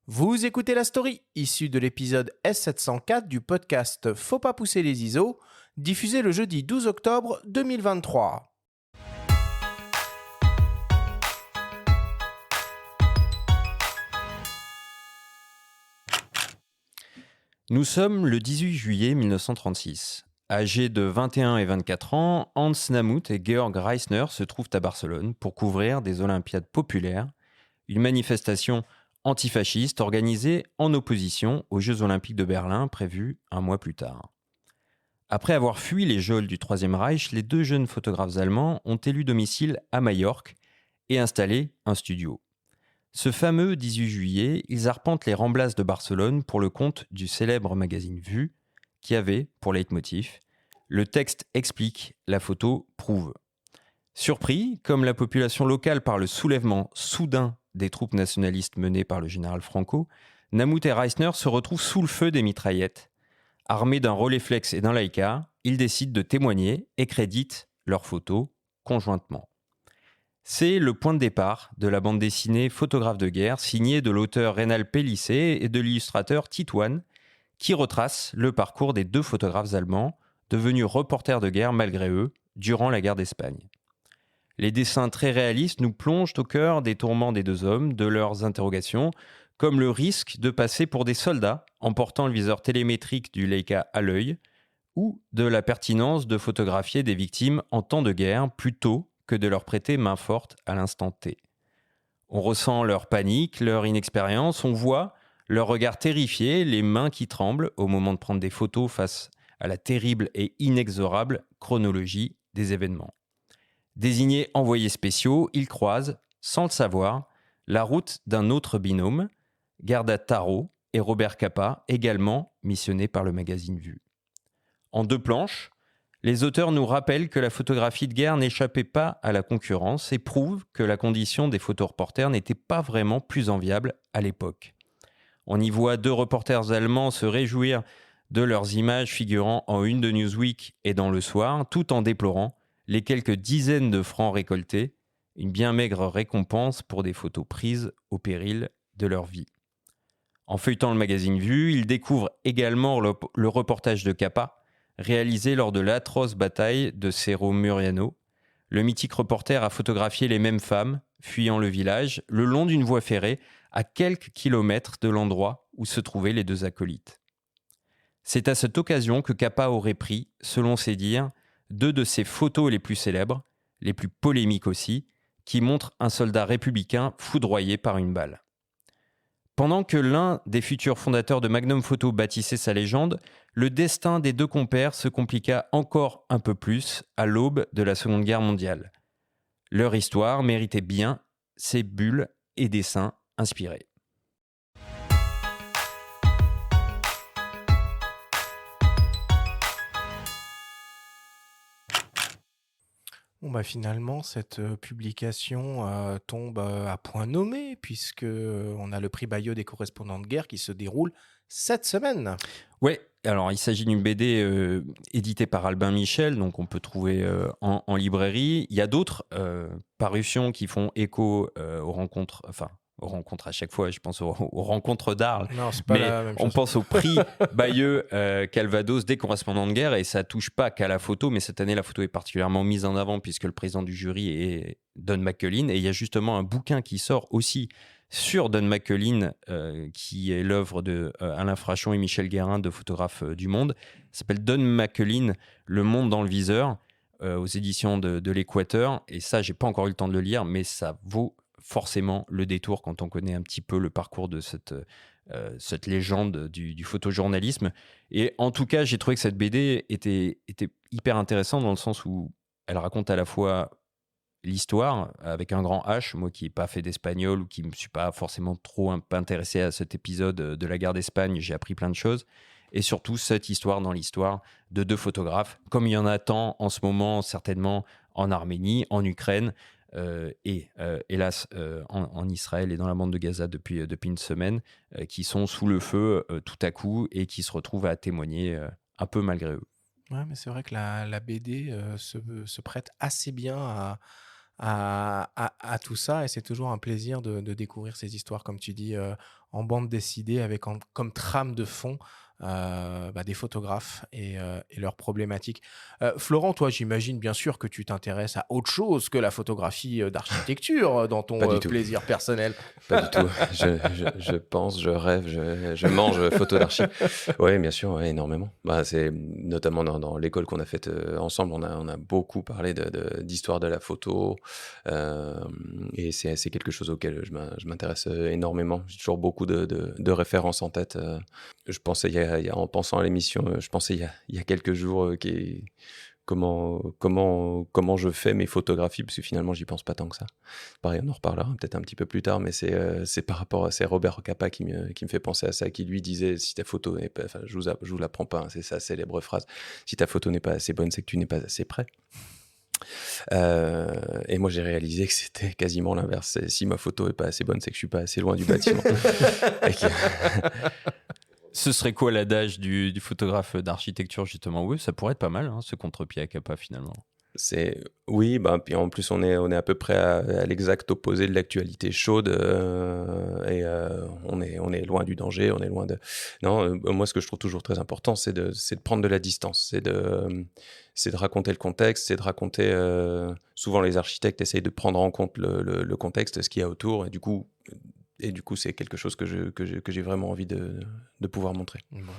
Vous écoutez La Story, issue de l'épisode S704 du podcast Faut pas pousser les ISO, diffusé le jeudi 12 octobre 2023. Nous sommes le 18 juillet 1936. Âgés de 21 et 24 ans, Hans Namuth et Georg Reisner se trouvent à Barcelone pour couvrir des Olympiades populaires, une manifestation antifasciste organisée en opposition aux Jeux Olympiques de Berlin prévus un mois plus tard. Après avoir fui les geôles du Troisième Reich, les deux jeunes photographes allemands ont élu domicile à Majorque et installé un studio. Ce fameux 18 juillet, ils arpentent les Ramblas de Barcelone pour le compte du célèbre magazine Vue, qui avait, pour leitmotiv, le texte explique, la photo prouve. Surpris, comme la population locale, par le soulèvement soudain des troupes nationalistes menées par le général Franco, Namuth et Reisner se retrouvent sous le feu des mitraillettes. Armés d'un Rolleiflex et d'un Leica, ils décident de témoigner et créditent leurs photos conjointement. C'est le point de départ de la bande dessinée Photographe de guerre, signée de l'auteur Reynald Pélissé et de l'illustrateur Titouan, qui retrace le parcours des deux photographes allemands, devenus reporters de guerre malgré eux, durant la guerre d'Espagne. Les dessins très réalistes nous plongent au cœur des tourments des deux hommes, de leurs interrogations, comme le risque de passer pour des soldats en portant le viseur télémétrique du Leica à l'œil, ou de la pertinence de photographier des victimes en temps de guerre plutôt que de leur prêter main forte à l'instant T. On ressent leur panique, leur inexpérience, on voit leur regard terrifié, les mains qui tremblent au moment de prendre des photos face à la terrible et inexorable chronologie des événements. Désignés envoyés spéciaux, ils croisent, sans le savoir, la route d'un autre binôme, Gerda Taro et Robert Capa, également missionnés par le magazine Vue. En deux planches, les auteurs nous rappellent que la photographie de guerre n'échappait pas à la concurrence et prouvent que la condition des photoreporters n'était pas vraiment plus enviable à l'époque. On y voit deux reporters allemands se réjouir de leurs images figurant en une de Newsweek et dans Le Soir, tout en déplorant les quelques dizaines de francs récoltés, une bien maigre récompense pour des photos prises au péril de leur vie. En feuilletant le magazine Vue, ils découvrent également le reportage de Capa, réalisé lors de l'atroce bataille de Cerro Muriano. Le mythique reporter a photographié les mêmes femmes, fuyant le village, le long d'une voie ferrée, à quelques kilomètres de l'endroit où se trouvaient les deux acolytes. C'est à cette occasion que Capa aurait pris, selon ses dires, deux de ses photos les plus célèbres, les plus polémiques aussi, qui montrent un soldat républicain foudroyé par une balle. Pendant que l'un des futurs fondateurs de Magnum Photo bâtissait sa légende, le destin des deux compères se compliqua encore un peu plus à l'aube de la Seconde Guerre mondiale. Leur histoire méritait bien ces bulles et dessins inspirés. Finalement, cette publication tombe à point nommé, puisque on a le prix Bayeux des correspondants de guerre qui se déroule cette semaine. Ouais, alors il s'agit d'une BD éditée par Albin Michel, donc on peut trouver en librairie. Il y a d'autres parutions qui font écho aux rencontres à chaque fois, je pense aux rencontres d'Arles, Non, c'est pas mais la même on chose. pense au prix Bayeux Calvados des correspondants de guerre, et ça touche pas qu'à la photo, mais cette année la photo est particulièrement mise en avant puisque le président du jury est Don McCullin, et il y a justement un bouquin qui sort aussi sur Don McCullin, qui est l'œuvre de Alain Frachon et Michel Guérin, de photographes du Monde. Ça s'appelle Don McCullin, Le Monde dans le viseur, aux éditions de l'Équateur. Et ça, j'ai pas encore eu le temps de le lire, mais ça vaut forcément le détour quand on connaît un petit peu le parcours de cette légende du photojournalisme. Et en tout cas, j'ai trouvé que cette BD était hyper intéressante dans le sens où elle raconte à la fois l'histoire avec un grand H, moi qui n'ai pas fait d'espagnol ou qui ne me suis pas forcément trop intéressé à cet épisode de la guerre d'Espagne, j'ai appris plein de choses. Et surtout cette histoire dans l'histoire de deux photographes, comme il y en a tant en ce moment certainement en Arménie, en Ukraine, et hélas en Israël et dans la bande de Gaza depuis une semaine, qui sont sous le feu tout à coup et qui se retrouvent à témoigner un peu malgré eux. Ouais, mais c'est vrai que la BD se prête assez bien à tout ça et c'est toujours un plaisir de découvrir ces histoires, comme tu dis, en bande dessinée avec comme trame de fond, des photographes et leurs problématiques. Florent, toi, j'imagine bien sûr que tu t'intéresses à autre chose que la photographie, d'architecture, dans Pas ton, du tout. plaisir personnel? Pas du tout. Je pense, je rêve, je mange photo d'archi. Oui, bien sûr, ouais, énormément. Bah, c'est notamment dans l'école qu'on a faite ensemble, on a beaucoup parlé d'histoire de la photo. Et c'est quelque chose auquel je m'intéresse énormément. J'ai toujours beaucoup de références en tête. Je pensais, en pensant à l'émission, je pensais il y a quelques jours comment je fais mes photographies, parce que finalement, j'y pense pas tant que ça. Pareil, on en reparlera peut-être un petit peu plus tard, mais c'est par rapport à c'est Robert Capa qui me fait penser à ça, qui lui disait si ta photo n'est pas, enfin, je vous l'apprends pas, hein, c'est sa célèbre phrase, si ta photo n'est pas assez bonne, c'est que tu n'es pas assez prêt. Et moi, j'ai réalisé que c'était quasiment l'inverse. Si ma photo est pas assez bonne, c'est que je suis pas assez loin du bâtiment. Et que- Ce serait quoi l'adage du photographe d'architecture, justement? Oui, ça pourrait être pas mal, hein, ce contre-pied à Kappa, finalement. Oui, bah, puis en plus on est à peu près à l'exact opposé de l'actualité chaude, et on est loin du danger, on est loin de non, moi ce que je trouve toujours très important, c'est de prendre de la distance, c'est de raconter le contexte, c'est de raconter, souvent les architectes essayent de prendre en compte le contexte, ce qu'il y a autour et du coup c'est quelque chose que j'ai vraiment envie de pouvoir montrer. Bon.